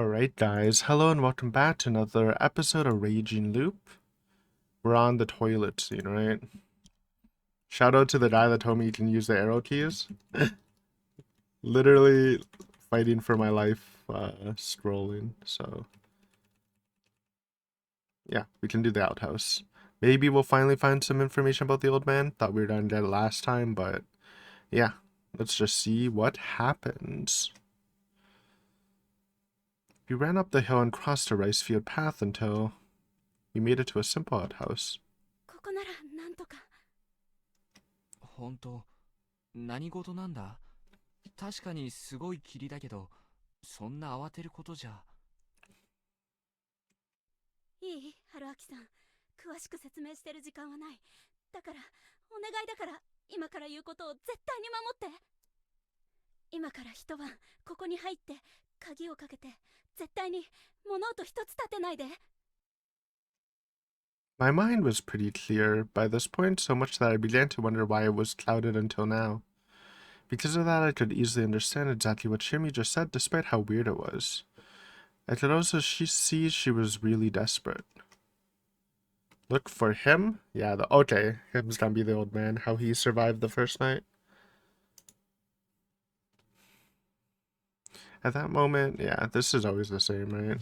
Alright guys, hello and welcome back to another episode of Raging Loop. We're on the toilet scene, right? Shout out to the guy that told me you can use the arrow keys. Literally fighting for my life, scrolling, so... yeah, we can do the outhouse. Maybe we'll finally find some information about the old man. Thought we were gonna get it last time, but... yeah, let's just see what happens. We ran up the hill and crossed a rice field path until we made it to a simple outhouse. ここならなんとか。本当、何事なんだ？確かにすごい霧だけど、そんな慌てることじゃ。いい、春明さん。詳しく説明してる時間はない。だから、お願いだから、今から言うことを絶対に守って。今から一晩、ここに入って、鍵をかけて、絶対に物音一つ立てないで。My mind was pretty clear by this point, so much that I began to wonder why it was clouded until now. Because of that, I could easily understand exactly what Shimi just said, despite how weird it was. I could also see she was really desperate. Look for him? Yeah, okay, him's gonna be the old man, how he survived the first night. At that moment, yeah, this is always the same, right?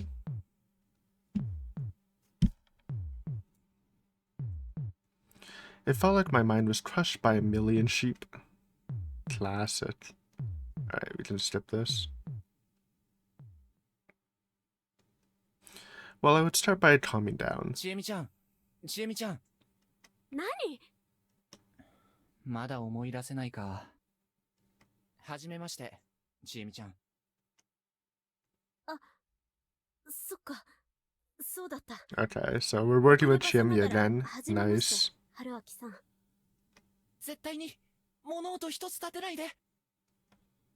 It felt like my mind was crushed by a million sheep. Classic. Alright, we can skip this. Well, I would start by calming down. ちえみちゃん、ちえみちゃん。何？まだ思い出せないか。はじめまして、ちえみちゃん。そっか。そうだった。Okay, so we're working with Chimmy again. 初めまして Nice. 春明さん。絶対に物音一つ立てないで。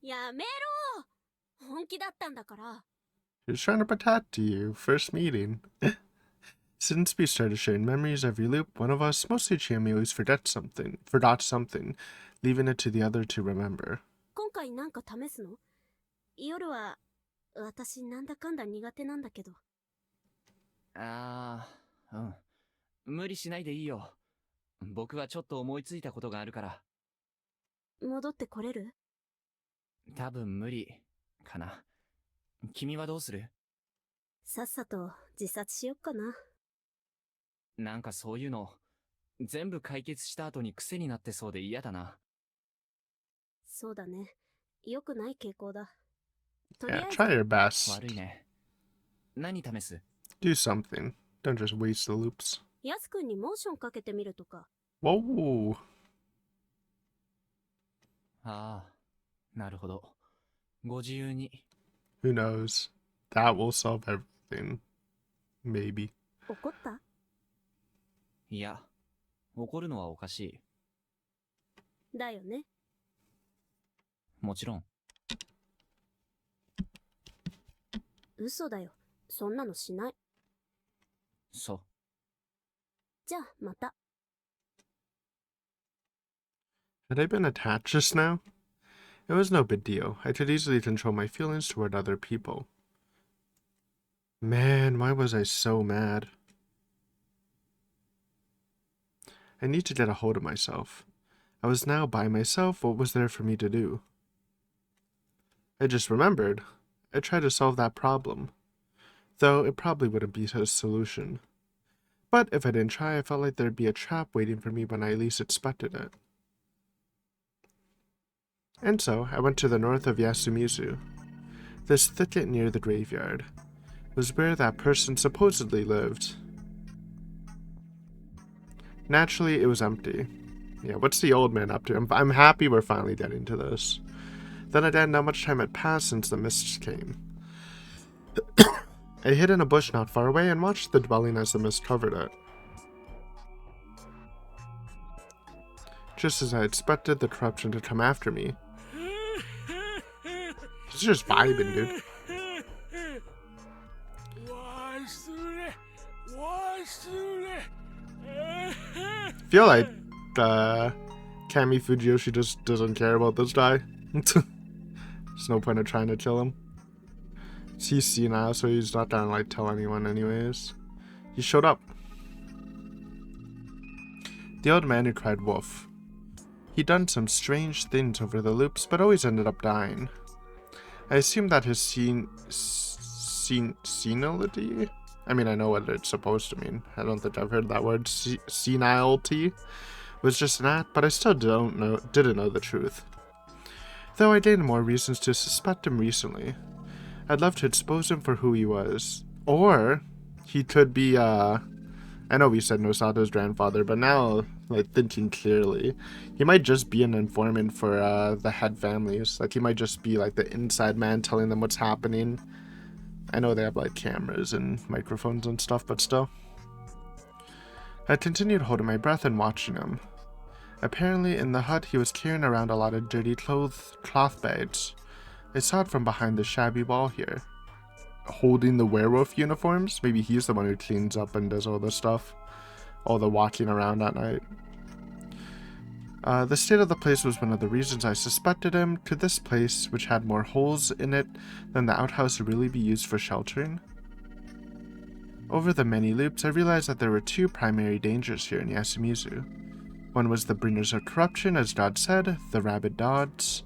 やめろ。本気だったんだから。He was trying to protect you. First meeting. Since we started sharing memories every loop, one of us, mostly Chimmy, always forgot something, leaving it to the other to remember. 今回なんか試すの？夜は私なんだかんだ苦手なんだけど。ああ、うん。無理しないでいいよ。僕はちょっと思いついたことがあるから。戻ってこれる？多分無理かな。君はどうする？さっさと自殺しよっかな。なんかそういうの全部解決した後に癖になってそうで嫌だな。そうだね。良くない傾向だ。Yeah, try your best. 悪いね。何試す？ Do something. Don't just waste the loops. ヤス君にモーションかけてみるとか。Whoa. ああ、なるほど。ご自由に。Who knows? That will solve everything. Maybe. 怒った？いや、怒るのはおかしい。だよね。もちろん。嘘だよ。そんなのしない。そう。じゃあ、また。Had I been attacked just now? It was no big deal. I could easily control my feelings toward other people. Man, why was I so mad? I need to get a hold of myself. I was now by myself. What was there for me to do? I just remembered. I tried to solve that problem. Though it probably wouldn't be a solution. But if I didn't try, I felt like there'd be a trap waiting for me when I least expected it. And so, I went to the north of Yasumizu. This thicket near the graveyard was where that person supposedly lived. Naturally, it was empty. Yeah, what's the old man up to? I'm happy we're finally getting to this. Then again, not much time had passed since the mists came. I hid in a bush not far away and watched the dwelling as the mist covered it. Just as I expected the corruption to come after me. He's just vibing, dude. I feel like Kami Fujiyoshi just doesn't care about this guy. There's no point of trying to kill him. He's senile, so he's not gonna like tell anyone anyways. He showed up. The old man who cried wolf. He'd done some strange things over the loops, but always ended up dying. I assumed that his senility? I mean, I know what it's supposed to mean. I don't think I've heard that word. Senility was just an act, but I still didn't know the truth. Though I gained more reasons to suspect him recently. I'd love to expose him for who he was. Or he could be, I know we said Nosato's grandfather, but now, like, thinking clearly, he might just be an informant for the head families. Like, he might just be, like, the inside man telling them what's happening. I know they have, like, cameras and microphones and stuff, but still. I continued holding my breath and watching him. Apparently, in the hut, he was carrying around a lot of dirty cloth bags. I saw it from behind the shabby wall here. Holding the werewolf uniforms? Maybe he's the one who cleans up and does all the stuff. All the walking around at night. The state of the place was one of the reasons I suspected him. Could this place, which had more holes in it than the outhouse, really be used for sheltering? Over the many loops, I realized that there were two primary dangers here in Yasumizu. One was the bringers of corruption, as Dod said, the rabid Dods.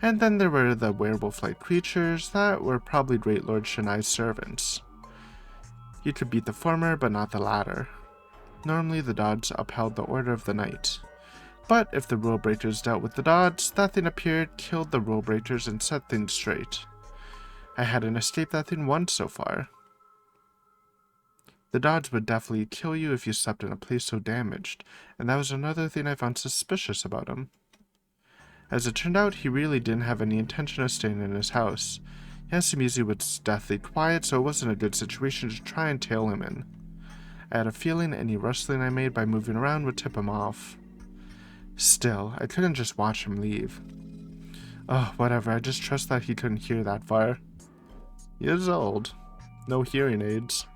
And then there were the werewolf-like creatures that were probably Great Lord Shinai's servants. He could beat the former, but not the latter. Normally the Dods upheld the order of the night. But if the rule breakers dealt with the Dods, that thing appeared, killed the rule breakers, and set things straight. I hadn't escaped that thing once so far. The Dods would definitely kill you if you slept in a place so damaged, and that was another thing I found suspicious about him. As it turned out, he really didn't have any intention of staying in his house. Yasumizu was deathly quiet, so it wasn't a good situation to try and tail him in. I had a feeling any rustling I made by moving around would tip him off. Still, I couldn't just watch him leave. Oh, whatever, I just trust that he couldn't hear that far. He is old. No hearing aids.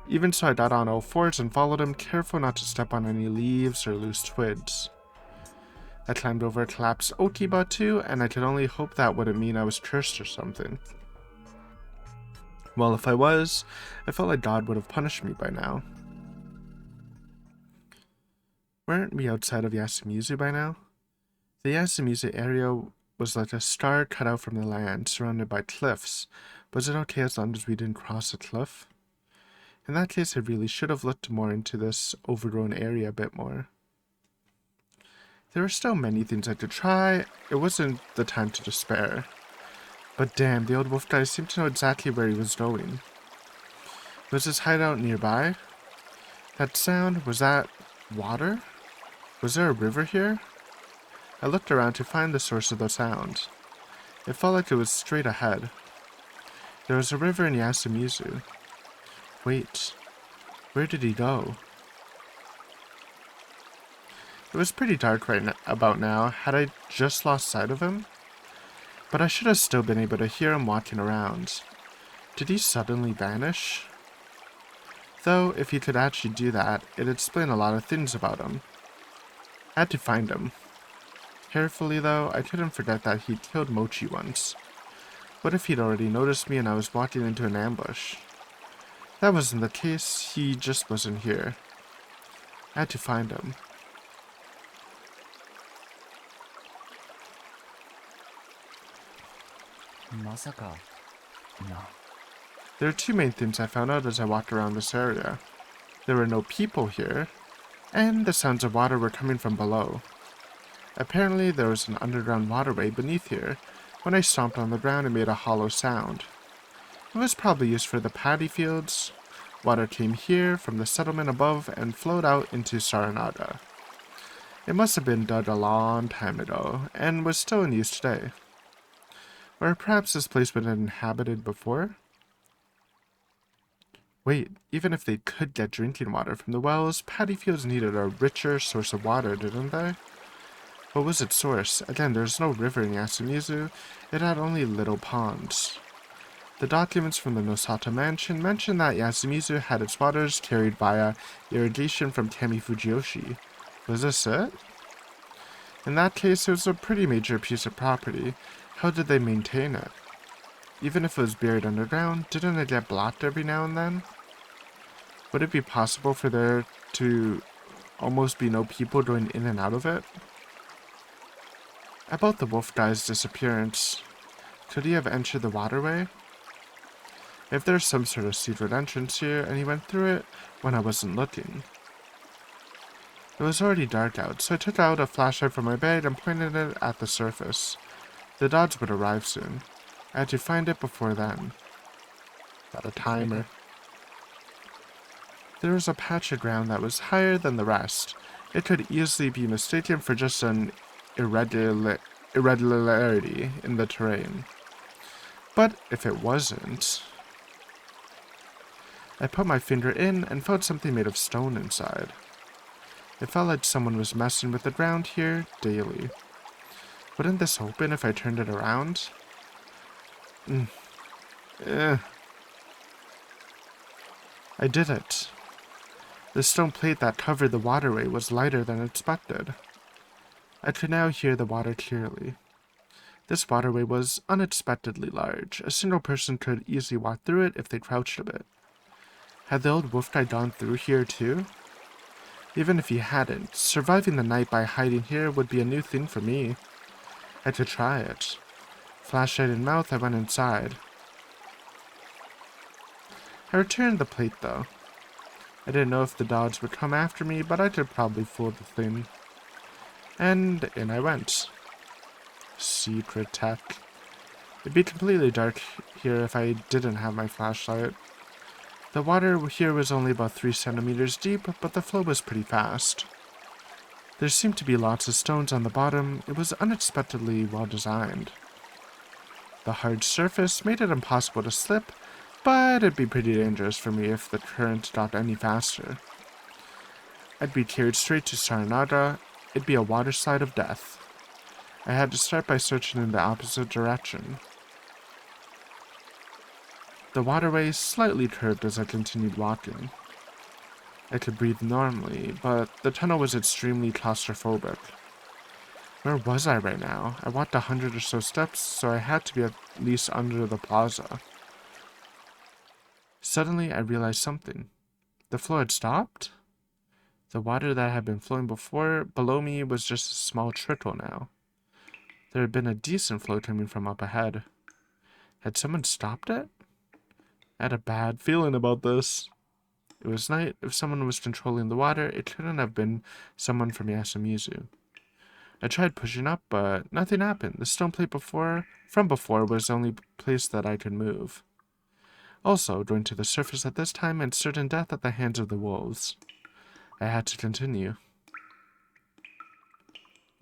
Even so, I got on all fours and followed him, careful not to step on any leaves or loose twigs. I climbed over a collapsed Okiba too, and I could only hope that wouldn't mean I was cursed or something. Well, if I was, I felt like God would have punished me by now. Weren't we outside of Yasumizu by now? The Yasumizu area was like a star cut out from the land, surrounded by cliffs. Was it okay as long as we didn't cross a cliff? In that case, I really should have looked more into this overgrown area a bit more. There were still many things I could try. It wasn't the time to despair. But damn, the old wolf guy seemed to know exactly where he was going. Was his hideout nearby? That sound, was that water? Was there a river here? I looked around to find the source of the sound. It felt like it was straight ahead. There was a river in Yasumizu. Wait, where did he go? It was pretty dark about now. Had I just lost sight of him? But I should have still been able to hear him walking around. Did he suddenly vanish? Though, if he could actually do that, it'd explain a lot of things about him. I had to find him. Carefully, though, I couldn't forget that he'd killed Mochi once. What if he'd already noticed me and I was walking into an ambush? That wasn't the case, he just wasn't here. I had to find him. There are two main things I found out as I walked around this area. There were no people here, and the sounds of water were coming from below. Apparently there was an underground waterway beneath here. When I stomped on the ground, it made a hollow sound. It was probably used for the paddy fields. Water came here from the settlement above and flowed out into Saranaga. It must have been dug a long time ago, and was still in use today. Or perhaps this place was inhabited before? Wait, even if they could get drinking water from the wells, paddy fields needed a richer source of water, didn't they? What was its source? Again, there's no river in Yasumizu. It had only little ponds. The documents from the Nosato mansion mention that Yasumizu had its waters carried via irrigation from Kami Fujiyoshi. Was this it? In that case, it was a pretty major piece of property. How did they maintain it? Even if it was buried underground, didn't it get blocked every now and then? Would it be possible for there to almost be no people going in and out of it? About the wolf guy's disappearance, could he have entered the waterway? If there's some sort of secret entrance here and he went through it when I wasn't looking. It was already dark out, so I took out a flashlight from my bag and pointed it at the surface. The Dodds would arrive soon. I had to find it before then. Got a timer. There was a patch of ground that was higher than the rest. It could easily be mistaken for just an irregularity in the terrain. But if it wasn't... I put my finger in and found something made of stone inside. It felt like someone was messing with the ground here daily. Wouldn't this open if I turned it around? I did it. The stone plate that covered the waterway was lighter than expected. I could now hear the water clearly. This waterway was unexpectedly large. A single person could easily walk through it if they crouched a bit. Had the old wolf guy gone through here too? Even if he hadn't, surviving the night by hiding here would be a new thing for me. I could try it. Flashlight in mouth, I went inside. I returned the plate though. I didn't know if the Dodds would come after me, but I could probably fool the thing. And in I went. Secret tech. It'd be completely dark here if I didn't have my flashlight. The water here was only about 3 centimeters deep, but the flow was pretty fast. There seemed to be lots of stones on the bottom. It was unexpectedly well designed. The hard surface made it impossible to slip, but it'd be pretty dangerous for me if the current got any faster. I'd be carried straight to Saranaga. It'd be a waterslide of death. I had to start by searching in the opposite direction. The waterway slightly curved as I continued walking. I could breathe normally, but the tunnel was extremely claustrophobic. Where was I right now? I walked 100 or so steps, so I had to be at least under the plaza. Suddenly, I realized something. The flow had stopped? The water that had been flowing before below me was just a small trickle now. There had been a decent flow coming from up ahead. Had someone stopped it? I had a bad feeling about this. It was night. If someone was controlling the water, it couldn't have been someone from Yasumizu. I tried pushing up, but nothing happened. The stone plate from before was the only place that I could move. Also, going to the surface at this time meant certain death at the hands of the wolves. I had to continue.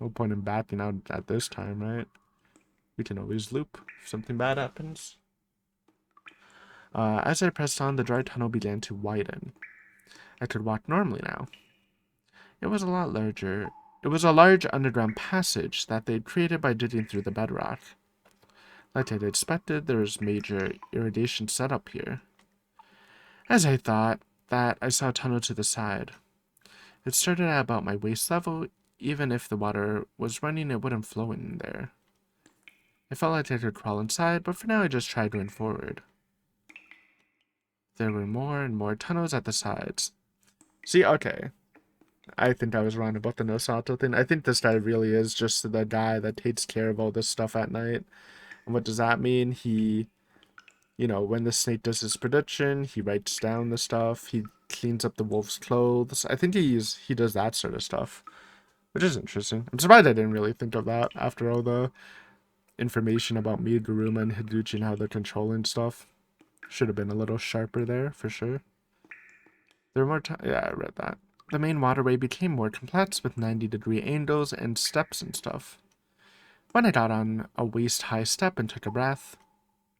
No point in backing out at this time, right? We can always loop if something bad happens. As I pressed on, the dry tunnel began to widen. I could walk normally now. It was a lot larger. It was a large underground passage that they'd created by digging through the bedrock. Like I'd expected, there was major irrigation set up here. As I thought, I saw a tunnel to the side. It started at about my waist level. Even if the water was running, it wouldn't flow in there. I felt like I could crawl inside, but for now I just tried going forward. There were more and more tunnels at the sides. See, okay. I think I was wrong about the Nosato thing. I think this guy really is just the guy that takes care of all this stuff at night. And what does that mean? He, when the snake does his prediction, he writes down the stuff. He cleans up the wolf's clothes. I think he does that sort of stuff, which is interesting. I'm surprised I didn't really think of that after all the information about Miguruma and Higuchi and how they're controlling stuff. Should have been a little sharper there, for sure. There were more yeah, I read that. The main waterway became more complex with 90-degree angles and steps and stuff. When I got on a waist-high step and took a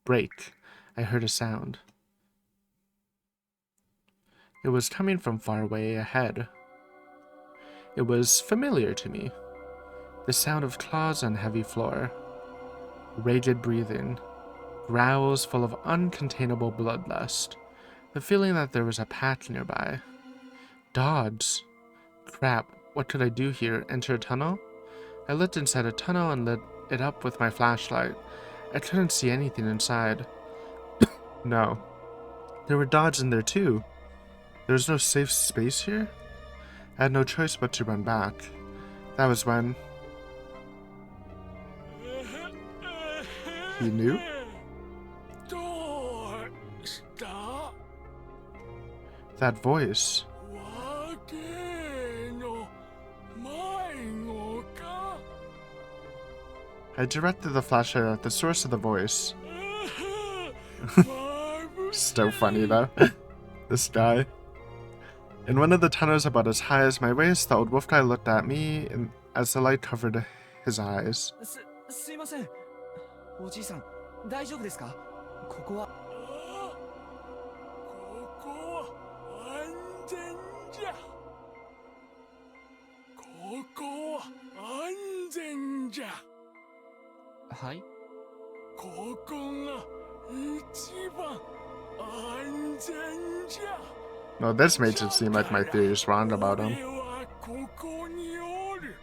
break, I heard a sound. It was coming from far away ahead. It was familiar to me. The sound of claws on heavy floor. Ragged breathing. Growls full of uncontainable bloodlust. The feeling that there was a pack nearby. Dodds. Crap, what could I do here? Enter a tunnel? I looked inside a tunnel and lit it up with my flashlight. I couldn't see anything inside. No. There were dodges in there too. There was no safe space here? I had no choice but to run back. That was when... He knew? That voice. I directed the flashlight at the source of the voice. So funny though. This guy. In one of the tunnels about as high as my waist, the old wolf guy looked at me as the light covered his eyes. すいません。おじいさん、大丈夫ですか？ここは。ここは安全じゃ。ここは安全じゃ。はい。ここが一番安全じゃ。 No, this makes it seem like my theory is wrong about him. 俺はここにおる。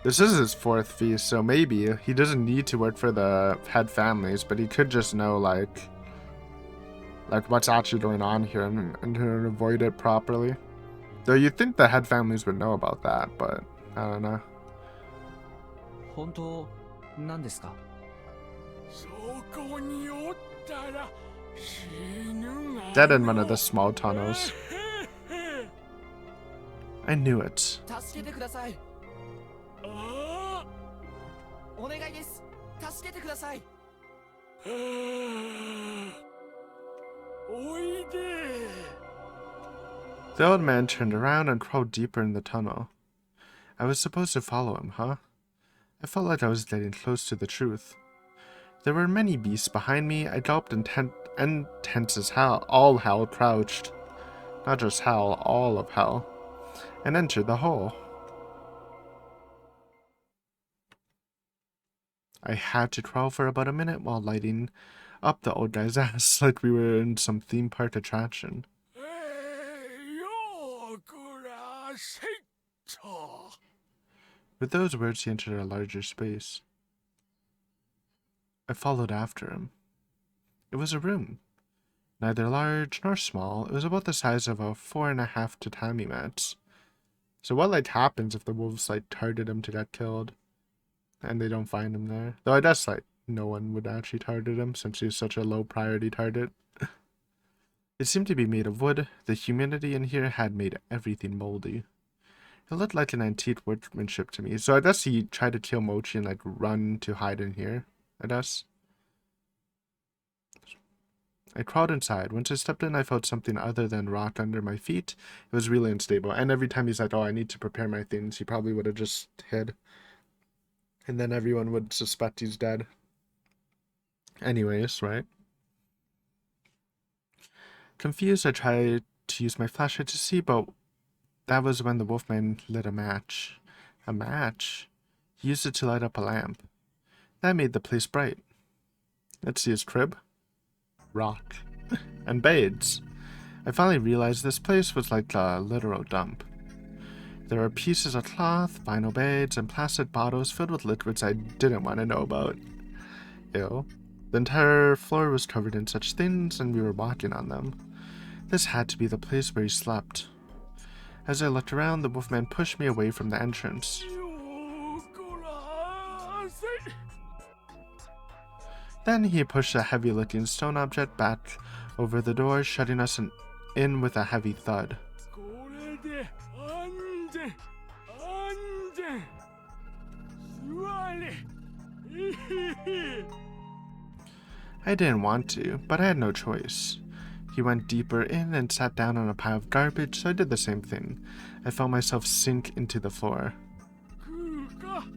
This is his fourth feast, so maybe he doesn't need to work for the head families, but he could just know like what's actually going on here and to avoid it properly. Though you'd think the head families would know about that, but I don't know. 本当なんですか？そこにおったら死ぬが。 Dead in one of the small tunnels. I knew it. 助けてください。あお願いです。助けてください。あ。おいで。 The old man turned around and crawled deeper in the tunnel. I was supposed to follow him, huh? I felt like I was getting close to the truth. There were many beasts behind me. I gulped and tense as hell, all hell crouched. Not just hell, all of hell. And entered the hole. I had to crawl for about a minute while lighting up the old guy's ass like we were in some theme park attraction. よくらせっと。 With those words, he entered a larger space. I followed after him. It was a room. Neither large nor small. It was about the size of a 4.5 tatami mats. So what happens if the wolves target him to get killed? And they don't find him there? Though I guess no one would actually target him since he's such a low priority target. It seemed to be made of wood. The humidity in here had made everything moldy. It looked like an antique workmanship to me. So I guess he tried to kill Mochi and run to hide in here. I guess. I crawled inside. Once I stepped in, I felt something other than rock under my feet. It was really unstable. And every time he's like, oh, I need to prepare my things, he probably would have just hid. And then everyone would suspect he's dead. Anyways, right? Confused, I tried to use my flashlight to see, but that was when the wolfman lit a match. A match? He used it to light up a lamp. That made the place bright. Let's see his crib. Rock. And beds. I finally realized this place was like a literal dump. There were pieces of cloth, vinyl beds, and plastic bottles filled with liquids I didn't want to know about. Ew. The entire floor was covered in such things, and we were walking on them. This had to be the place where he slept. As I looked around, the wolfman pushed me away from the entrance. よくらせ。 Then he pushed a heavy-looking stone object back over the door, shutting us in with a heavy thud. これで安全安全。座れ。 I didn't want to, but I had no choice. He went deeper in and sat down on a pile of garbage, so I did the same thing. I felt myself sink into the floor. 食うか。食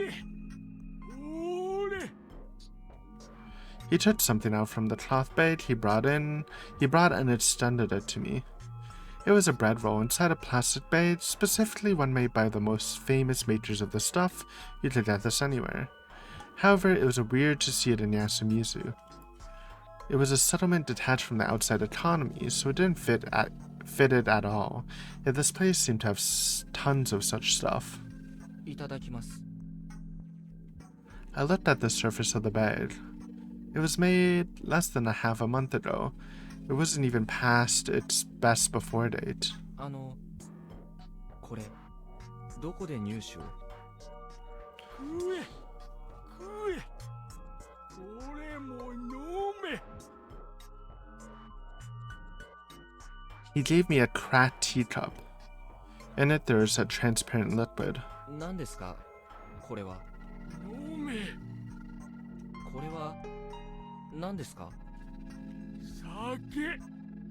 え。おれ。 He took something out from the cloth bag he brought and extended it to me. It was a bread roll inside a plastic bag, specifically one made by the most famous makers of the stuff. You could get this anywhere. However, it was weird to see it in Yasumizu. It was a settlement detached from the outside economy, so it didn't fit it at all. Yet this place seemed to have tons of such stuff. いただきます。I looked at the surface of the bag. It was made less than a half a month ago. It wasn't even past its best before date. これどこで入手を？食え食えこれも飲め He gave me a cracked teacup. In it there was a transparent liquid. 何ですかこれは？飲めこれは何ですか？酒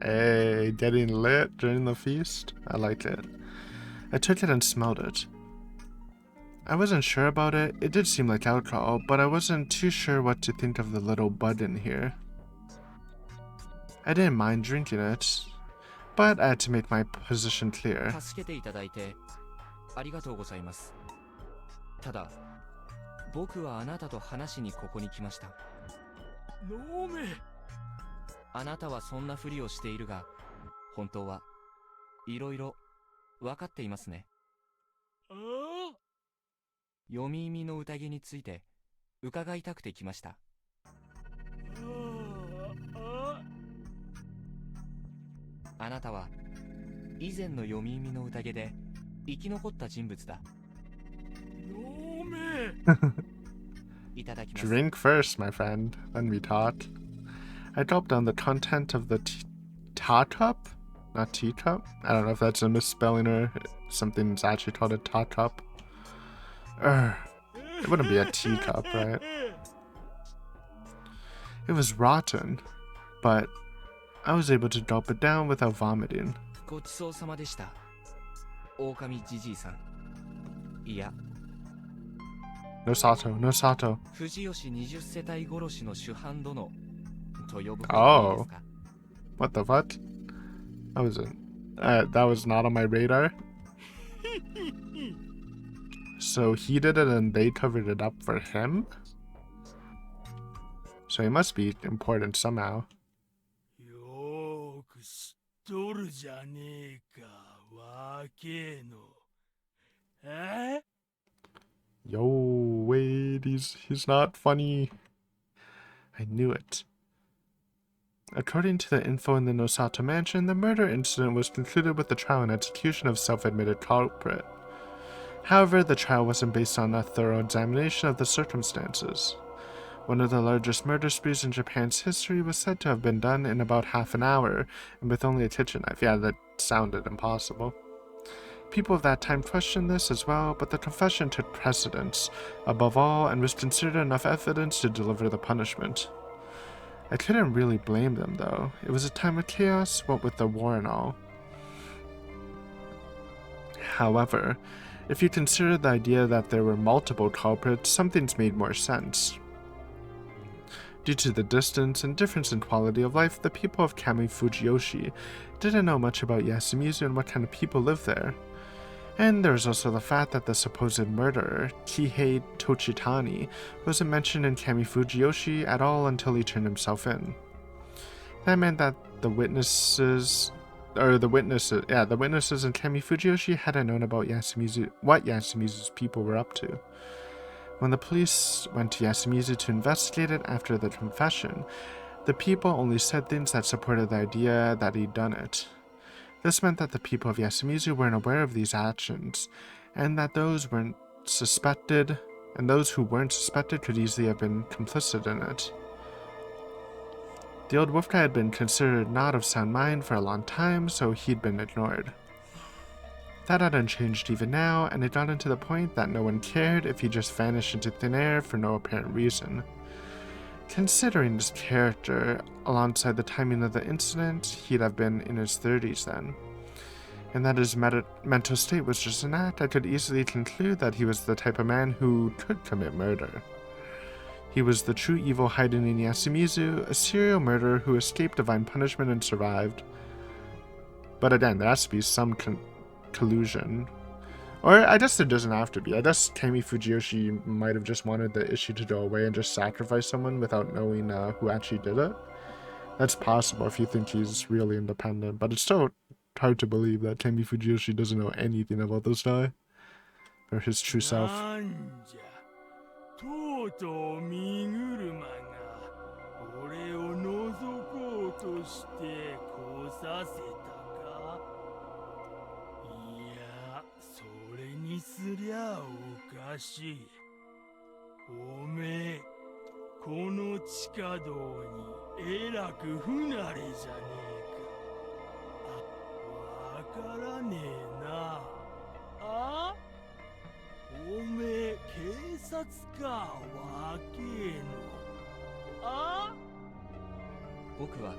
Hey, getting lit during the feast? I like it. I took it and smelled it. I wasn't sure about it. It did seem like alcohol, but I wasn't too sure what to think of the little bud in here. I didn't mind drinking it, but I had to make my position clear. 助けていただいてありがとうございます。ただ、僕はあなたと話しにここに来ました。飲めあなたはそんなふりをしているが、本当はいろいろ分かっていますね。あ読み耳の宴について伺いたくて来ました。あなたは以前の読み耳の宴で生き残った人物だ。飲めいただきます。 Drink first, my friend. Then we talk. I gulped down the content of the ta cup? Not teacup? I don't know if that's a misspelling or something's actually called a ta cup. It wouldn't be a teacup, right? It was rotten, but I was able to gulp it down without vomiting. ごちそうさまでした。狼じじいさん。いや、 No Sato, no Sato. 藤吉20世帯殺しの主犯殿と呼ぶ方がいいですか？ What the fuck? That was not on my radar. So he did it and they covered it up for him? So he must be important somehow. よーく知っとるじゃねえかわけのえ Yo, wait, he's not funny. I knew it. According to the info in the Nosato mansion, the murder incident was concluded with the trial and execution of self-admitted culprit. However, the trial wasn't based on a thorough examination of the circumstances. One of the largest murder sprees in Japan's history was said to have been done in about half an hour, and with only a kitchen knife. Yeah, that sounded impossible. People of that time questioned this as well, but the confession took precedence above all and was considered enough evidence to deliver the punishment. I couldn't really blame them, though. It was a time of chaos, what with the war and all. However, if you consider the idea that there were multiple culprits, some things made more sense. Due to the distance and difference in quality of life, the people of Kami Fujiyoshi didn't know much about Yasumizu and what kind of people lived there. And there was also the fact that the supposed murderer, Kihei Tochitani, wasn't mentioned in Kami Fujiyoshi at all until he turned himself in. That meant that the witnesses in Kami Fujiyoshi hadn't known about what Yasumizu's people were up to. When the police went to Yasumizu to investigate it after the confession, the people only said things that supported the idea that he'd done it. This meant that the people of Yasumizu weren't aware of these actions, and that those who weren't suspected could easily have been complicit in it. The old wolf guy had been considered not of sound mind for a long time, so he'd been ignored. That hadn't changed even now, and it gotten to the point that no one cared if he just vanished into thin air for no apparent reason. Considering his character, alongside the timing of the incident, he'd have been in his 30s then. And that his mental state was just an act, I could easily conclude that he was the type of man who could commit murder. He was the true evil hiding in Yasumizu, a serial murderer who escaped divine punishment and survived. But again, there has to be some collusion. Or I guess there doesn't have to be. I guess Kami Fujiyoshi might have just wanted the issue to go away and just sacrifice someone without knowing who actually did it. That's possible if you think he's really independent, but it's still hard to believe that Kami Fujiyoshi doesn't know anything about this guy. Or his true self. なんじゃとうとう身車が俺を覗こうとして来させたか。いや、それにすりゃおかしい。おめえ、この地下道にえらく不慣れじゃねえか。わからねえな。あ、おめえ警察か、わけえの。あ、僕は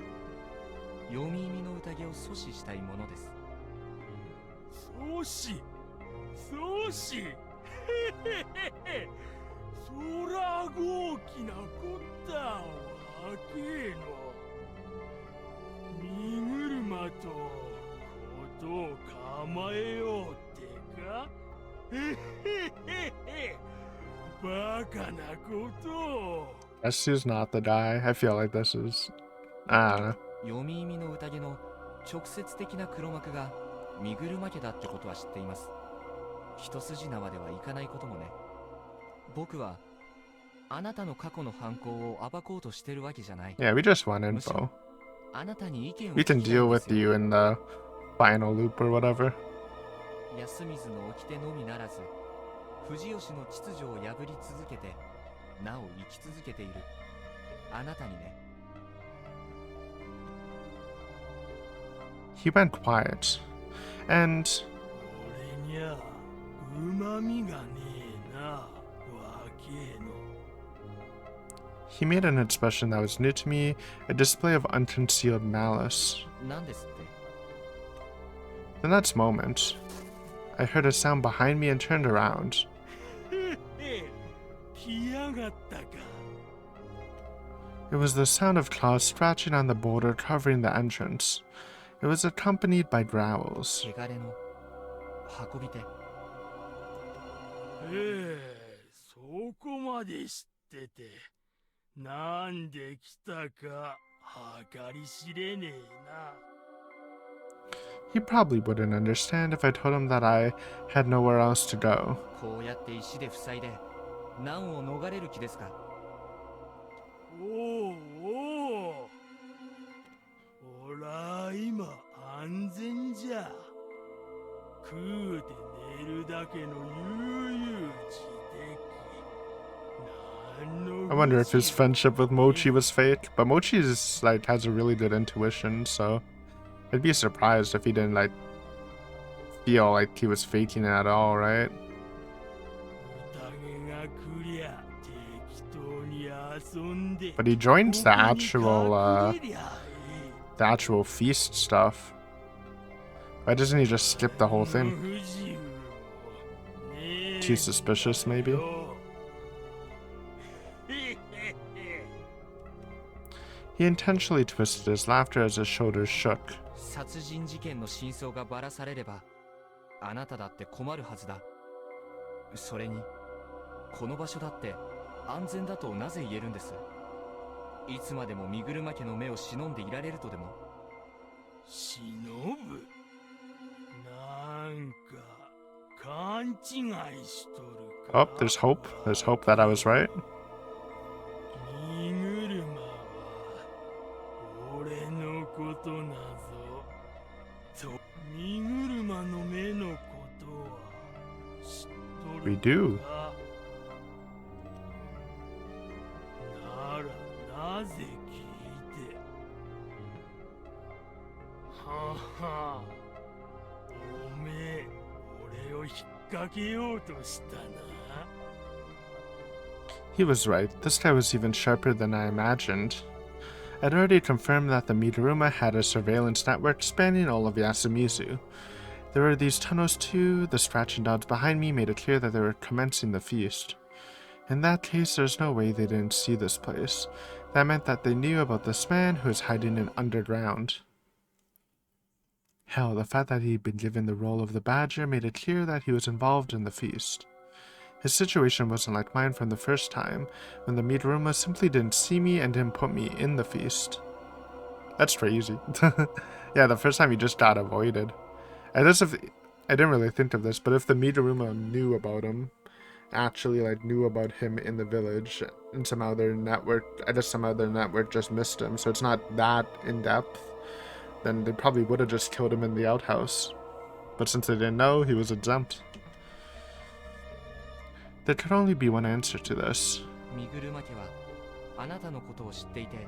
読み耳の宴を阻止したいものです。阻止阻止、へへへへ、そら豪気なこったわけえの。身車とことを構えようってか。へへへへ、バカなことを。 This is not the die. I feel like this is. I don't know. 読み耳の宴の直接的な黒幕が身車家だってことは知っています。一筋縄ではいかないこともね。僕はあなたの過去の犯行を暴こうとしてるわけじゃない。 Yeah, we just want info. あなたに意見を We 聞きたい can んです deal よ。 with you in the final loop or whatever. 安水の掟のみならず藤吉の秩序を破り続けてなお生き続けているあなたにね。 He went quiet. And 俺にゃうまみがねえな、わけえの。 he made an expression that was new to me, a display of unconcealed malice. なんですって。 The next moment, I heard a sound behind me and turned around. へへ、来やがったか。 It was the sound of claws scratching on the boulder covering the entrance. It was accompanied by growls. 汚れの運び手。そこまで知ってて、なんで来たか計り知れねえな。 He probably wouldn't understand if I told him that I had nowhere else to go. こうやって石で塞いで難を逃れる気ですか。おうおう、おら今安全じゃ。食うて寝るだけの悠々自適。なんの I wonder if his 不思議 friendship with Mochi was fake, but Mochi is like has a really good intuition, so I'd be surprised if he didn't like feel like he was faking it at all, right? 宴が来りゃ適当に遊んで But he joins the ここに actual 隠れりゃええ。 the actual feast stuff. Why doesn't he just skip the whole thing? Too suspicious, maybe? He intentionally twisted his laughter as his shoulders shook. 殺人事件の真相がばらされればあなただって困るはずだ。それにこの場所だって安全だとなぜ言えるんです。いつまでも身車家の目を忍んでいられるとでも。忍ぶ、なんか勘違いしとるか。 Oh, there's hope. There's hope that I was right. 身車は俺のことなぞ。と身車の目のことは知っとる We do. か。ならなぜ聞いて。はは、おめえ俺を引っ掛けようとしたな。 He was right. This guy was even sharper than I imagined. I'd already confirmed that the Midoruma had a surveillance network spanning all of Yasumizu. There were these tunnels too. The scratching dogs behind me made it clear that they were commencing the feast. In that case, there's no way they didn't see this place. That meant that they knew about this man who was hiding in underground. Hell, the fact that he'd been given the role of the Badger made it clear that he was involved in the feast. His situation wasn't like mine from the first time, when the Midoruma simply didn't see me and didn't put me in the feast. That's crazy. Yeah, the first time he just got avoided. I didn't really think of this, but if the Midoruma knew about him, actually like knew about him in the village, and somehow their network, just missed him, so it's not that in depth, then they probably would have just killed him in the outhouse. But since they didn't know, he was exempt. There could only be one answer to this. 身車家はあなたのことを知っていて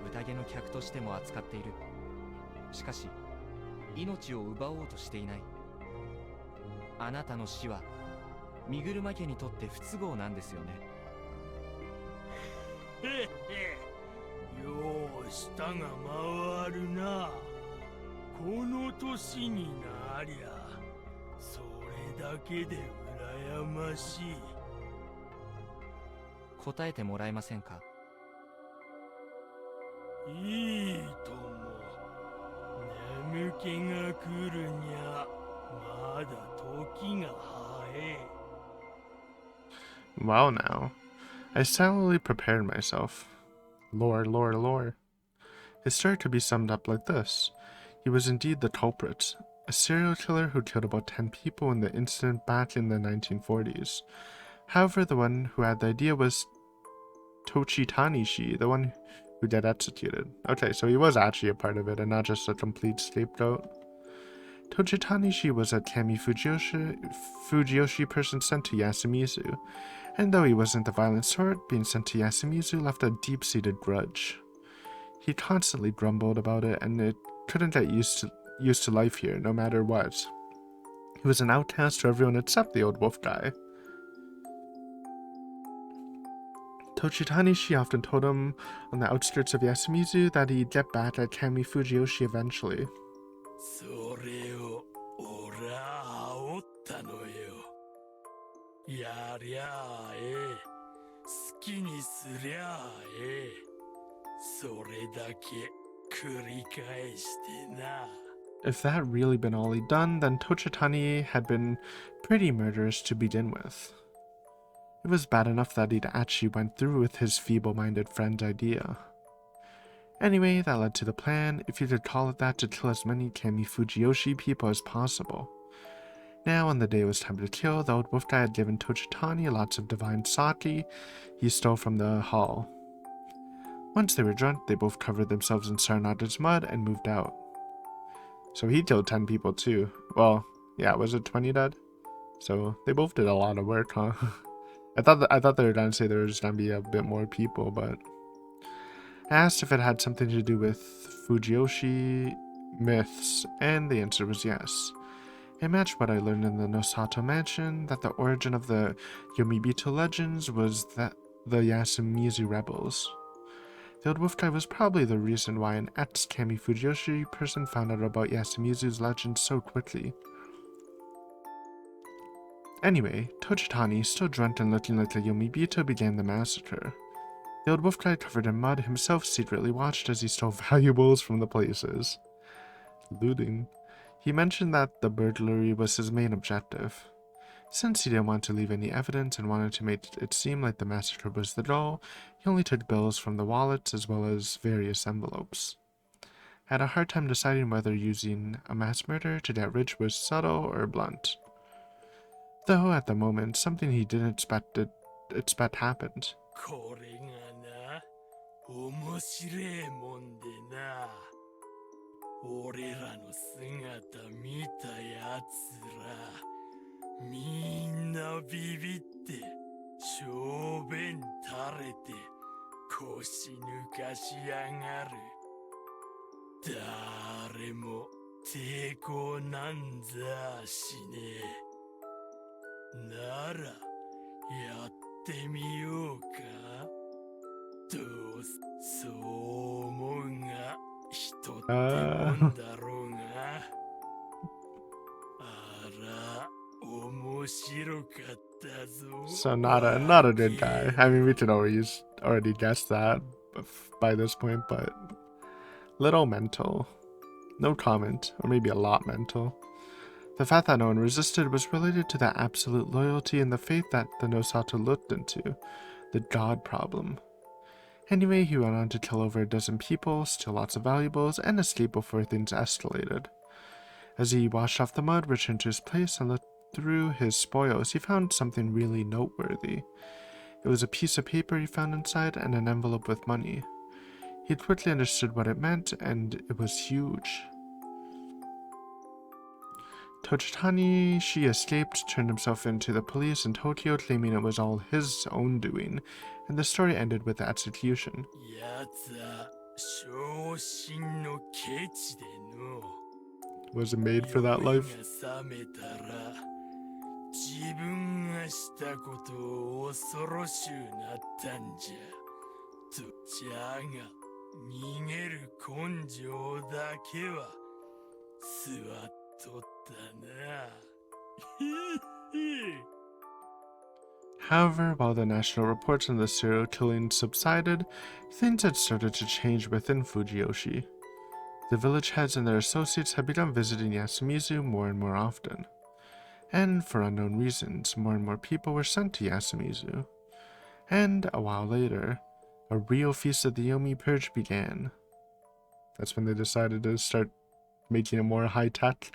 宴の客としても扱っている。しかし命を奪おうとしていない。あなたの死は身車家にとって不都合なんですよね。へへ、よう舌が回るな。この年になりゃそれだけで羨ましい。答えてもらえませんか？いいとも。眠気が来るにゃまだ時が早い。Wow, now. I silently prepared myself. Lore, lore, lore. His story could be summed up like this. He was indeed the culprit, a serial killer who killed about 10 people in the incident back in the 1940s. However, the one who had the idea was Tochi Tanishi, the one who got executed. Okay, so he was actually a part of it and not just a complete scapegoat. Tochi Tanishi was a Kami Fujiyoshi person sent to Yasumizu, and though he wasn't the violent sort, being sent to Yasumizu left a deep-seated grudge. He constantly grumbled about it, and it couldn't get used to life here, no matter what. He was an outcast to everyone except the old wolf guy. Tochitanishi often told him on the outskirts of Yasumizu that he'd get back at Kami Fujiyoshi eventually. それを俺は煽ったのよ。やりゃあええ。好きにすりゃあええ。それだけ繰り返してな。If that had really been all he'd done, then Tochitani had been pretty murderous to begin with. It was bad enough that he'd actually went through with his feeble-minded friend's idea. Anyway, that led to the plan, if you could call it that, to kill as many Kami Fujiyoshi people as possible. Now, on the day it was time to kill, the old wolf guy had given Tochitani lots of divine sake he stole from the hall. Once they were drunk, they both covered themselves in Saranada's mud and moved out. So he killed 10 people too. Well, yeah, was it 20 dead? So they both did a lot of work, huh? I thought they were gonna say there was gonna be a bit more people, but I asked if it had something to do with Fujiyoshi myths, and the answer was yes. It matched what I learned in the Nosato mansion, that the origin of the Yomibito legends was that the Yasumizu rebels. The old wolf guy was probably the reason why an ex-Kami Fujiyoshi person found out about Yasumizu's legend so quickly. Anyway, Tochitani, still drunk and looking like a Yomibito, began the massacre. The old wolf guy, covered in mud, himself secretly watched as he stole valuables from the places. Looting. He mentioned that the burglary was his main objective. Since he didn't want to leave any evidence and wanted to make it seem like the massacre was the goal, he only took bills from the wallets as well as various envelopes. I had a hard time deciding whether using a mass murder to get rich was subtle or blunt. Though, at the moment, something he didn't expect happened. これがな、面白いもんでな。俺らの姿見たやつら、みんなビビって、小便垂れて、腰抜かしやがる。誰も抵抗なんざしねえ。なら、やってみようか。どうそう思うが、人ってもんだろうが。あら、面白かったぞ。 So not a good guy. I mean, we could already guess that by this point, but little mental. No comment, or maybe a lot mental. The fact that no one resisted was related to that absolute loyalty and the faith that the Nosato looked into, the God problem. Anyway, he went on to kill over a dozen people, steal lots of valuables, and escape before things escalated. As he washed off the mud, returned to his place, and through his spoils, he found something really noteworthy. It was a piece of paper he found inside and an envelope with money. He quickly understood what it meant, and it was huge. Tochitani, she escaped, turned himself into the police in Tokyo, claiming it was all his own doing, and the story ended with the execution. やつは昇進のケチでの Was it made for that life? 酔いが覚めたら自分がしたことを恐ろしゅうなったんじゃとじゃが逃げる根性だけは座っとったなHowever, while the national reports on the serial killing subsided, things had started to change within Fujiyoshi. The village heads and their associates had begun visiting Yasumizu more and more often. And for unknown reasons, more and more people were sent to Yasumizu. And a while later, a real feast of the Yomi Purge began. That's when they decided to start making it more high-tech,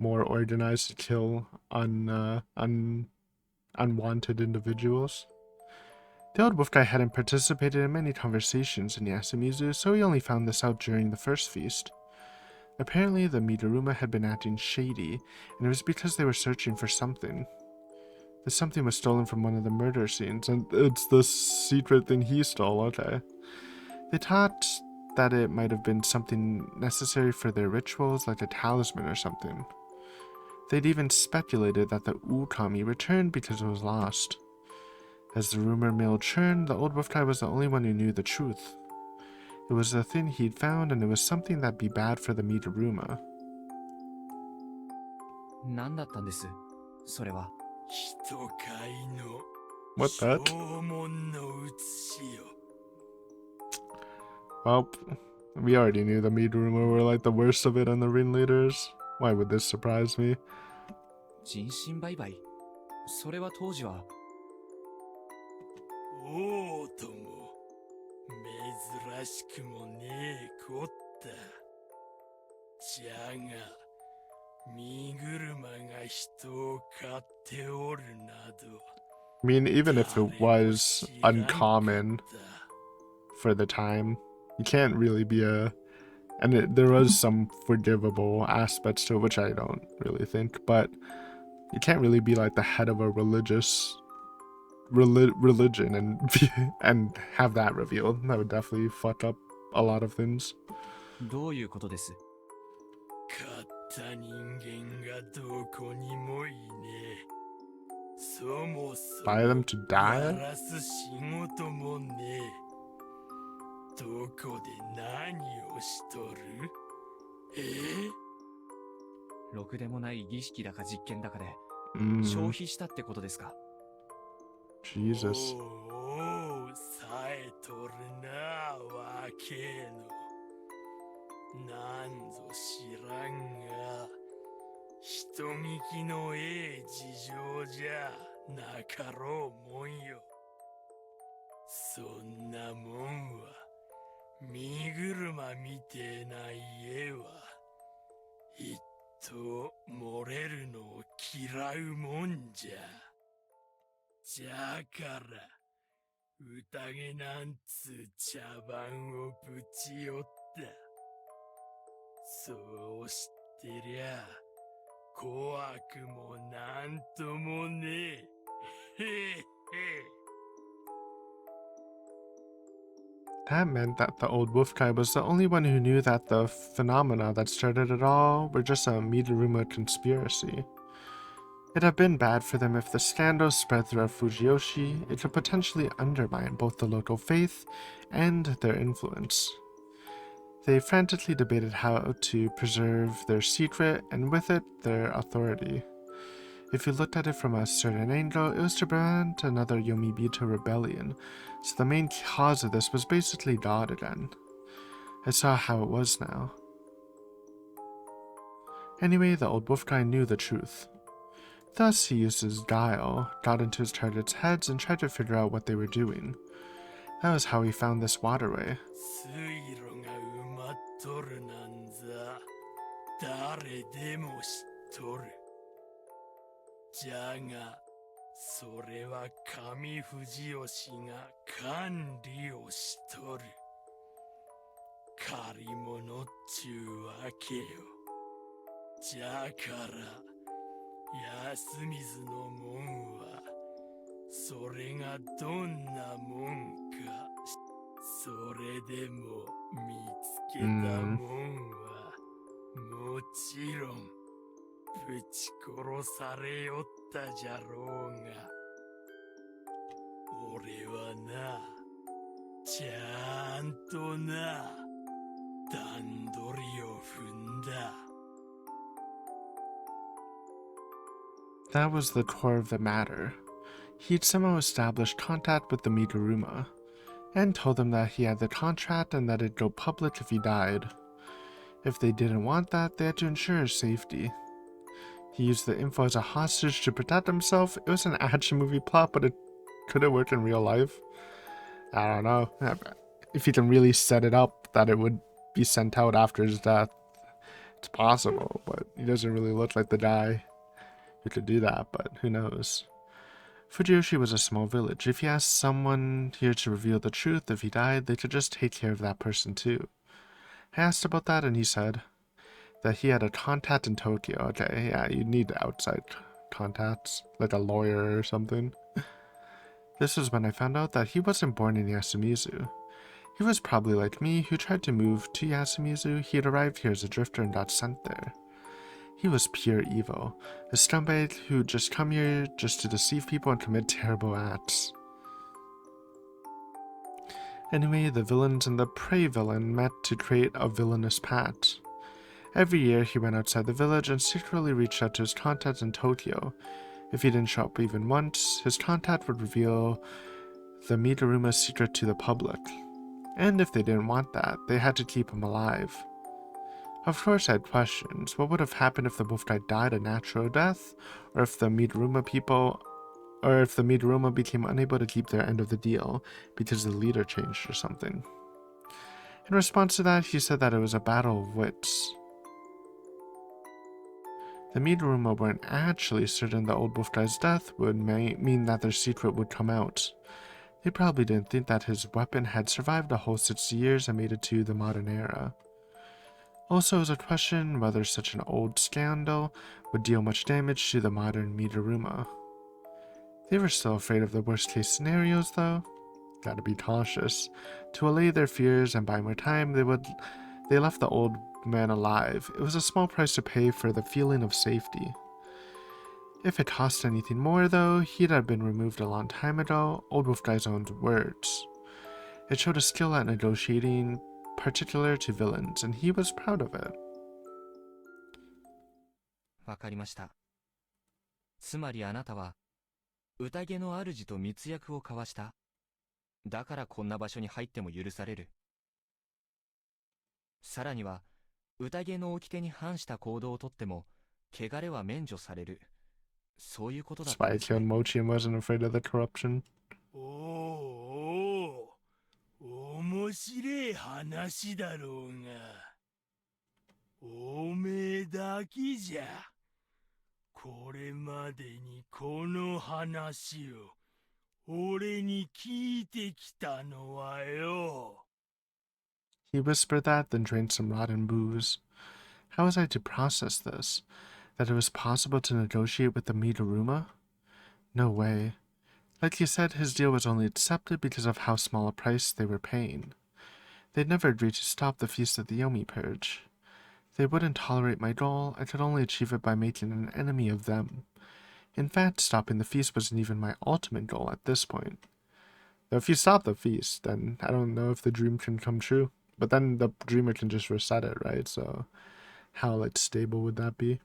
more organized to kill unwanted individuals. The old wolf guy hadn't participated in many conversations in Yasumizu, so he only found this out during the first feast. Apparently, the Midoruma had been acting shady, and it was because they were searching for something. The something was stolen from one of the murder scenes, and it's the secret thing he stole, okay. They thought that it might have been something necessary for their rituals, like a talisman or something. They'd even speculated that the Ukami returned because it was lost. As the rumor mill churned, the old wolf guy was the only one who knew the truth. It was the thing he'd found, and it was something that'd be bad for the Midoruma. 何だったんですそれは。人飼いの What that? 証文の写しよ Well, we already knew the Midoruma were like the worst of it and the ringleaders. Why would this surprise me? 人身売買それは当時は。おうとも珍しくもねえこったじゃが身車が人を買っておるなど I mean, even if it was uncommon for the time, you can't really be there was some forgivable aspects to it, which I don't really think, but you can't really be like the head of a religious religion and have that revealed. That would definitely fuck up a lot of things. どういうことです買った人間がどこにもいねえそもそも Buy them to や die? らす仕事もねえどこで何をしとるろくでもない儀式だか実験だかで消 Mm, 費したってことですか。 Jesus. おうおうさえとるなわけのなんぞ知らんが人聞きのええ事情じゃなかろうもんよそんなもんは身車みてえな家は一と漏れるのを嫌うもんじゃじゃから宴なんつう茶番をぶちよったそうしてりゃ怖くもなんともねえへえへえ That meant that the old wolf guy was the only one who knew that the phenomena that started it all were just a Midoruma conspiracy. It'd have been bad for them if the scandal spread throughout Fujiyoshi. It could potentially undermine both the local faith and their influence. They frantically debated how to preserve their secret and with it, their authority. If you looked at it from a certain angle, it was to prevent another Yomibito rebellion, so the main cause of this was basically God again. I saw how it was now. Anyway, the old wolf guy knew the truth. Thus, he used his guile, got into his targets' heads, and tried to figure out what they were doing. That was how he found this waterway. 水路が埋まっとるなんざ誰でも知っとるじゃがそれは上藤吉が管理をしとる。借り物っちゅうわけよ。じゃから安水のもんはそれがどんなもんか、それでも見つけたもんはもちろんぶち殺されよったじゃろうが、俺はな、ちゃんとな、段取りを踏んだ。That was the core of the matter. He'd somehow established contact with the Midoruma, and told them that he had the contract and that it'd go public if he died. If they didn't want that, they had to ensure his safety. He used the info as a hostage to protect himself. It was an action movie plot, but could it work in real life? I don't know. If he can really set it up that it would be sent out after his death, it's possible, but he doesn't really look like the guy who could do that, but who knows. Fujiyoshi was a small village. If he asked someone here to reveal the truth, if he died, they could just take care of that person too. I asked about that and he said that he had a contact in Tokyo. Okay, yeah, you need outside contacts, like a lawyer or something. This was when I found out that he wasn't born in Yasumizu. He was probably like me, who tried to move to Yasumizu. He had arrived here as a drifter and got sent there. He was pure evil, a scumbag who'd just come here just to deceive people and commit terrible acts. Anyway, the villains and the prey villain met to create a villainous pact. Every year he went outside the village and secretly reached out to his contacts in Tokyo. If he didn't show up even once, his contact would reveal the Midoruma secret to the public. And if they didn't want that, they had to keep him alive. Of course I had questions. What would have happened if the wolf guy died a natural death? Or if the Midoruma became unable to keep their end of the deal because the leader changed or something? In response to that, he said that it was a battle of wits. The Midoruma weren't actually certain the old wolf guy's death would mean that their secret would come out. They probably didn't think that his weapon had survived a whole 60 years and made it to the modern era. Also, it was a question whether such an old scandal would deal much damage to the modern Midoruma. They were still afraid of the worst case scenarios though. Gotta be cautious. To allay their fears and buy more time, they left the old man alive. It was a small price to pay for the feeling of safety. If it cost anything more though, he'd have been removed a long time ago, old wolf guy's own words. It showed a skill at negotiating particular to villains, and he was proud of it. わかりました。つまりあなたは宴の主と密約を交わした。だからこんな場所に入っても許される。さらには宴の掟に反した行動をとっても汚れは免除される。そういうことだったんですね。 Spy killed Mochi and wasn't afraid of the corruption. 面白い話だろうが、おめえだけじゃ。これまでにこの話を俺に聞いてきたのはよ。He whispered that, then drank some rotten booze. How was I to process this? That it was possible to negotiate with the Midoruma? No way. Like he said, his deal was only accepted because of how small a price they were paying. They'd never agreed to stop the Feast of the Yomi Purge. They wouldn't tolerate my goal. I could only achieve it by making an enemy of them. In fact, stopping the feast wasn't even my ultimate goal at this point. Though if you stop the feast, then I don't know if the dream can come true. But then the dreamer can just reset it, right? So how stable would that be?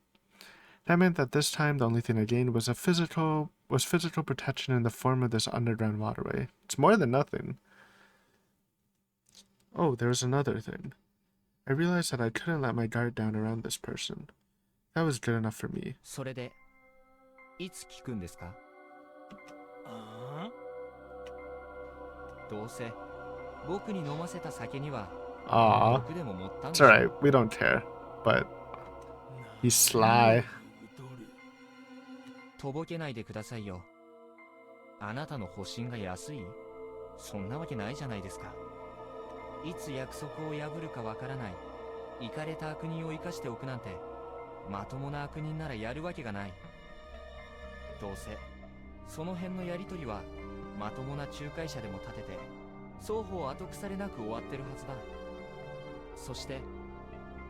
That meant that this time the only thing I gained was physical protection in the form of this underground waterway. It's more than nothing. Oh, there was another thing. I realized that I couldn't let my guard down around this person. That was good enough for me. それでいつ聞くんですか？どうせ僕に飲ませた酒には Aww. 毒でも持ったん It's でしょ。 alright, we don't care. But he's sly. とぼけないでくださいよ。あなたの保身が安い？そんなわけないじゃないですか。いつ約束を破るかわからないイカれた悪人を生かしておくなんて、まともな悪人ならやるわけがない。どうせその辺のやりとりはまともな仲介者でも立てて双方後腐れなく終わってるはずだ。そして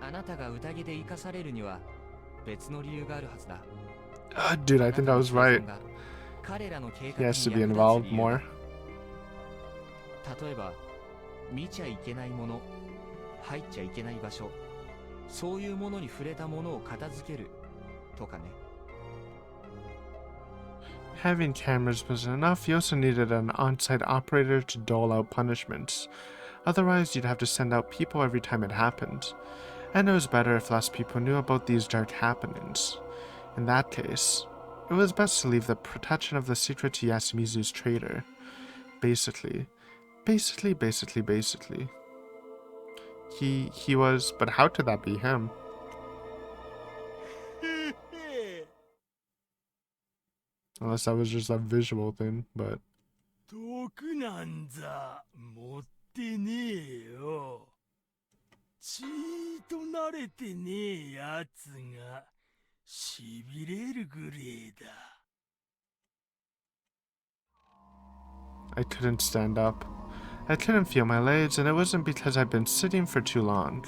あなたが宴で生かされるには別の理由があるはずだ。Dude, I think I was right. 彼らの計 He 画に has to 役 be 立つ involved 理由だ。 more. 例えば見ちゃいけないもの、入っちゃいけない場所、そういうものに触れたものを片付けるとかね。Having cameras wasn't enough, you also needed an on-site operator to dole out punishments. Otherwise, you'd have to send out people every time it happened. And it was better if less people knew about these dark happenings. In that case, it was best to leave the protection of the secret to Yasumizu's traitor. Basically. He was, but how could that be him? Unless that was just a visual thing, but 毒なんざ持ってねえよ。ちーと慣れてねえやつがしびれるぐれえだ。I couldn't stand up. I couldn't feel my legs, and it wasn't because I'd been sitting for too long.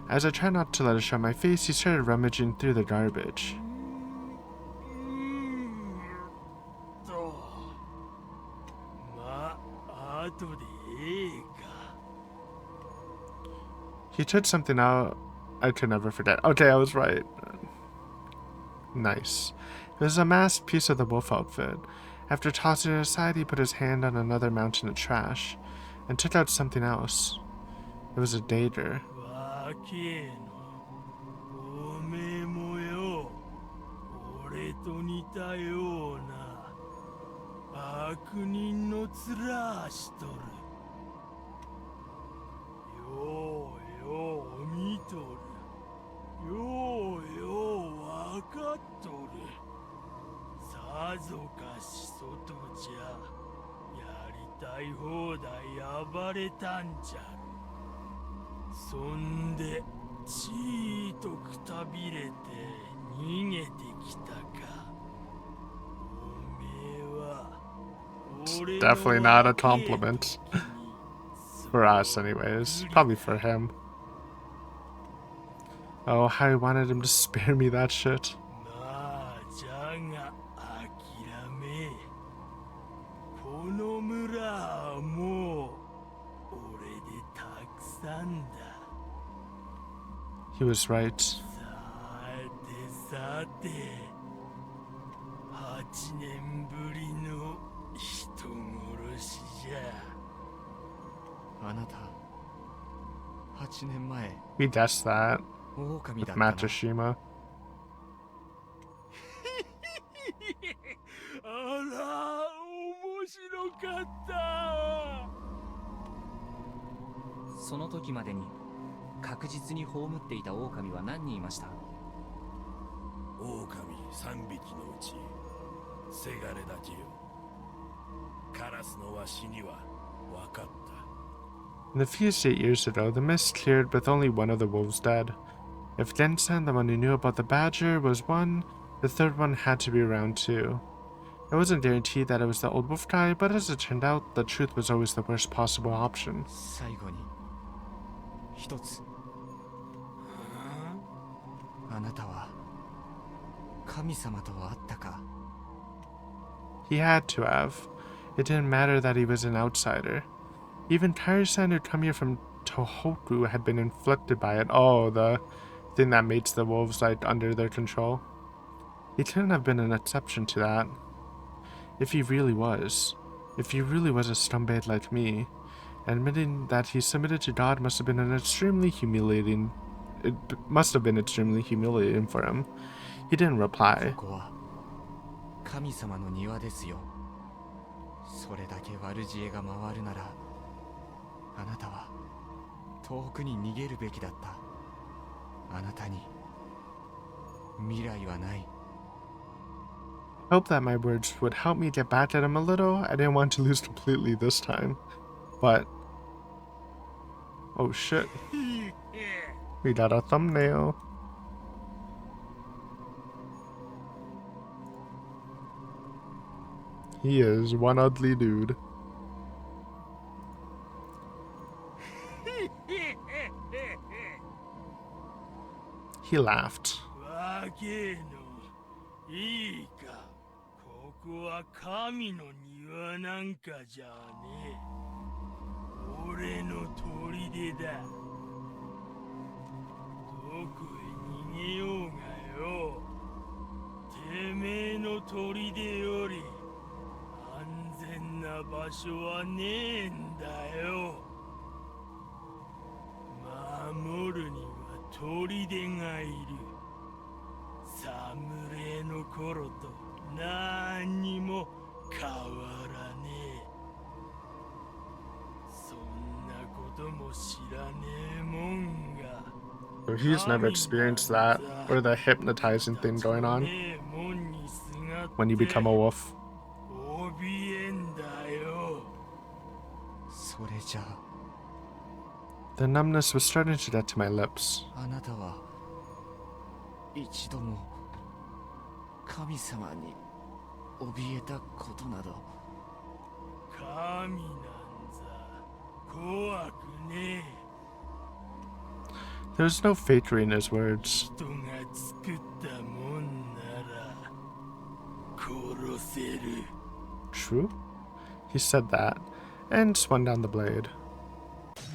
As I tried not to let it show my face, he started rummaging through the garbage. まあ、後でええか。 He took something out I could never forget. Okay, I was right. Nice. It was a masked piece of the wolf outfit. After tossing it aside, he put his hand on another mountain of trash and took out something else. It was a dagger. わけえの、おめえもよ、俺と似たような悪人の面しとる。ようよう見とる。ようようわかっとる。さぞかし外じゃやりたい放題暴れたんじゃろ。そんでちーとくたびれて逃げてきたか。おめえは俺の Definitely not a 若え compliment. 時に For us, anyways. Probably for him. Oh, how I wanted him to spare me that shit. まあじゃが諦め。この村はもう俺でたくさんだ。 He was right. さてさて、8年ぶりの人殺しじゃ。あなた8年前 We guessed that 狼 with だったな。 Matsushima. あら、面白かった。その時までに確実に葬っていた狼は何人いました？狼3匹のうちせがれだけよ。カラスのわしには分かった。 In the feast 8 years ago, the mist cleared with only one of the wolves dead. If Gensan, the one who knew about the badger, was one, the third one had to be around too. It wasn't guaranteed that it was the old wolf guy, but as it turned out, the truth was always the worst possible option. 最後に一つ。あなたは神様とは会ったか？ He had to have. It didn't matter that he was an outsider. Even Kairi-san, who'd come here from Tohoku, had been inflicted by it. Oh, the thing that makes the wolves like under their control. He couldn't have been an exception to that. If he really was a scumbag like me, admitting that he submitted to God must have been extremely humiliating for him. He didn't reply. ここは神様の庭ですよ。それだけ悪知恵が回るなら、あなたは遠くに逃げるべきだった。あなたに未来はない。I hope that my words would help me get back at him a little. I didn't want to lose completely this time. But... oh shit. We got a thumbnail. He is one ugly dude. He laughed. わけのいいか、ここは神の庭なんかじゃねえ。俺の砦だ。どこへ逃げようがよ。てめえの砦より安全な場所はねえんだよ。守るには砦がいる。侍の頃と何にも変わらねえ。そんなことも知らねえもんが。 So he's never experienced that, or the hypnotizing thing going on when you become a wolf. 怯えんだよ。それじゃあ The numbness was starting to get to my lips. あなたは一度も神様に怯えたことなど。神なんざ怖くねえ。 There was no fakery in his words. 人が作ったもんなら殺せる。 True? He said that, and swung down the blade.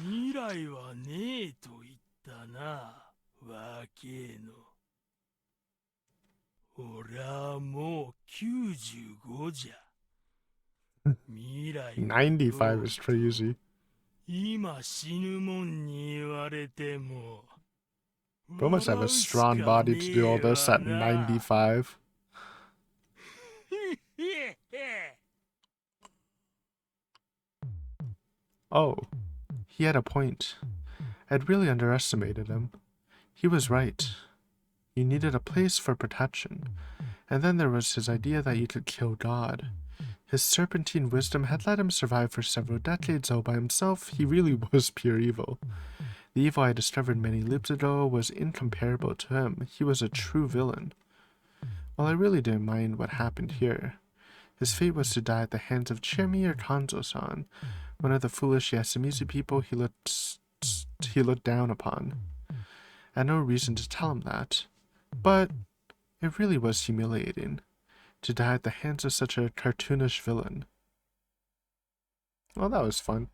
未来はねえと言ったな、わけの。俺はもう95じゃ。未来95 is crazy. 今死ぬもんに言われても。 Bro must have a strong body to do all this at 95. Oh, he had a point. I'd really underestimated him. He was right. You needed a place for protection. And then there was his idea that you could kill God. His serpentine wisdom had let him survive for several decades all by himself. He really was pure evil. The evil I discovered many loops ago was incomparable to him. He was a true villain. Well, I really didn't mind what happened here. His fate was to die at the hands of Chemi or Kanzo-san, one of the foolish Yasamizu people he looked down upon. I had no reason to tell him that, but it really was humiliating to die at the hands of such a cartoonish villain. Well, that was fun.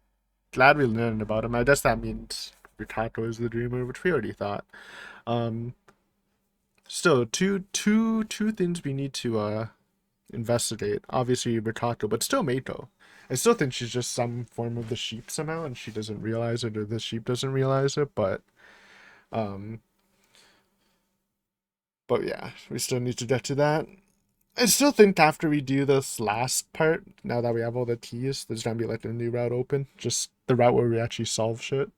Glad we learned about him. I guess that means Rikako is the dreamer, which we already thought. Still, two things we need to investigate. Obviously Rikako, but still Meiko. I still think she's just some form of the sheep somehow, and she doesn't realize it, or the sheep doesn't realize it, but yeah, we still need to get to that. I still think after we do this last part, now that we have all the keys, there's gonna be like a new route open. Just the route where we actually solve shit.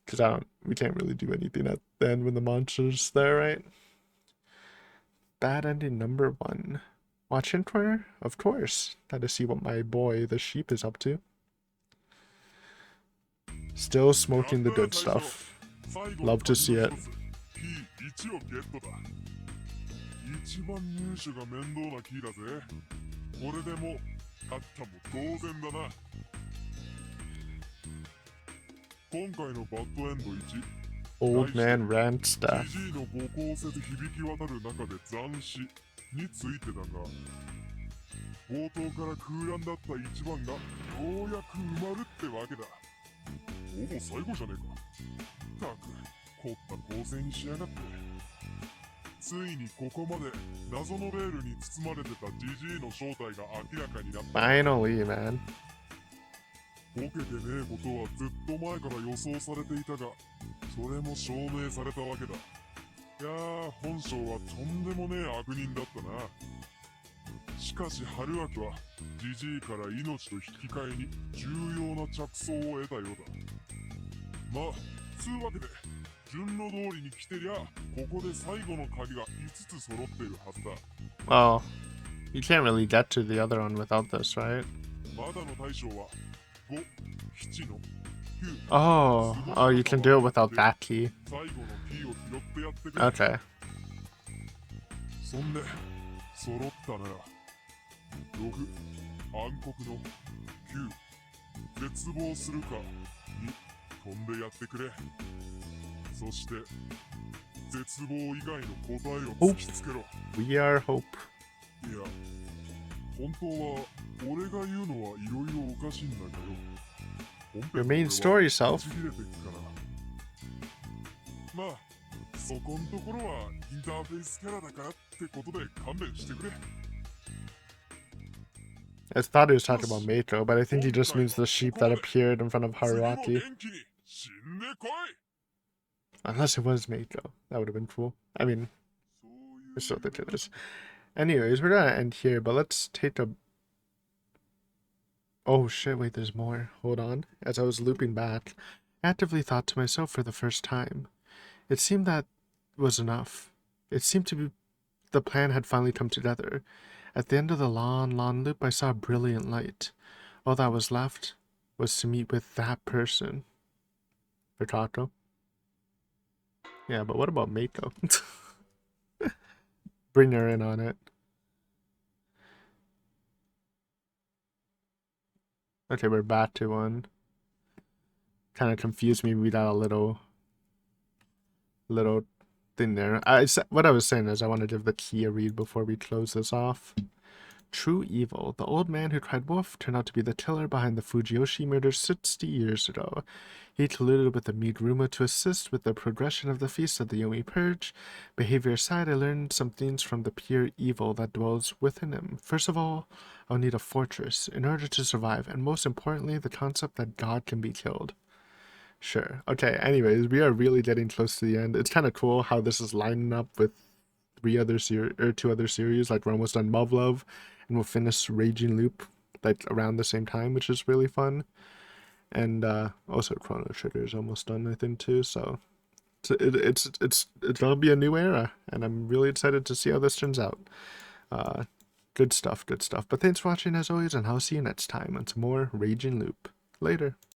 Because we can't really do anything at the end when the monster's there, right? Bad ending number 1. Watch Inquire? Of course. Got to see what my boy, the sheep, is up to. Still smoking the good stuff. Love to see it. 一番入手が面倒なキーだぜ。これでも勝ったも当然だな。今回のバッドエンド1。Old man Randsta. ジジイの母校せず響き渡る中で斬死についてだが、冒頭から空欄だった1番がようやく埋まるってわけだ。ほぼ最後じゃねえか。たく凝った構成にしやがって。ついにここまで謎のベールに包まれてたジジイの正体が明らかになった。Finally, man. ボケてねえことはずっと前から予想されていたが、それも証明されたわけだ。いやー、本性はとんでもねえ悪人だったな。しかし春明はジジイから命と引き換えに重要な着想を得たようだ。まあ、つうわけで順路通りに来てりゃ、ここで最後の鍵が5つ揃ってるはずだ。Oh, You can't really get to the other one without this, right? まだの大将は5、7の9 Oh, oh, you can do it without that key. 最後のキーを拾ってやってくれ。 Okay. そんで揃ったなら6暗黒の9絶望するかに飛んでやってくれ。そして絶望以外の答えを突きつけろ。 We are hope. いや本当は俺が言うのはいろいろおかしいんだけど本編 Your main の story 俺は self. ちぎれてくからまあそこんところはインターフェースキャラだからってことで勘弁してくれ。 I thought he was talking about Mako, but I think he just means the sheep that appeared in front of 次も Haruaki. 元気に死んでこい。 Unless it was Mako. That would have been cool. I mean, そういう I still think it is. Anyways, we're gonna end here, but let's take a... Oh shit, wait, there's more. Hold on. As I was looping back, I actively thought to myself for the first time. It seemed that was enough. It seemed to be the plan had finally come together. At the end of the long, long loop, I saw a brilliant light. All that was left was to meet with that person. Rikato. Yeah, but what about Mako? Bring her in on it. Okay, we're back to one. Kind of confused me. We got a little thing there. What I was saying is I want to give the key a read before we close this off. True evil. The old man who cried wolf turned out to be the killer behind the Fujiyoshi murder 60 years ago. He colluded with the Midoruma to assist with the progression of the Feast of the Yomi Purge. Behavior aside, I learned some things from the pure evil that dwells within him. First of all, I'll need a fortress in order to survive, and most importantly, the concept that God can be killed. Sure. Okay, anyways, we are really getting close to the end. It's kind of cool how this is lining up with two other series. Like, we're almost done Muv-Luv, and we'll finish Raging Loop like around the same time, which is really fun. And also Chrono Trigger is almost done, I think, too. So it's gonna be a new era, and I'm really excited to see how this turns out. Good stuff. But thanks for watching as always, and I'll see you next time on some more Raging Loop. Later.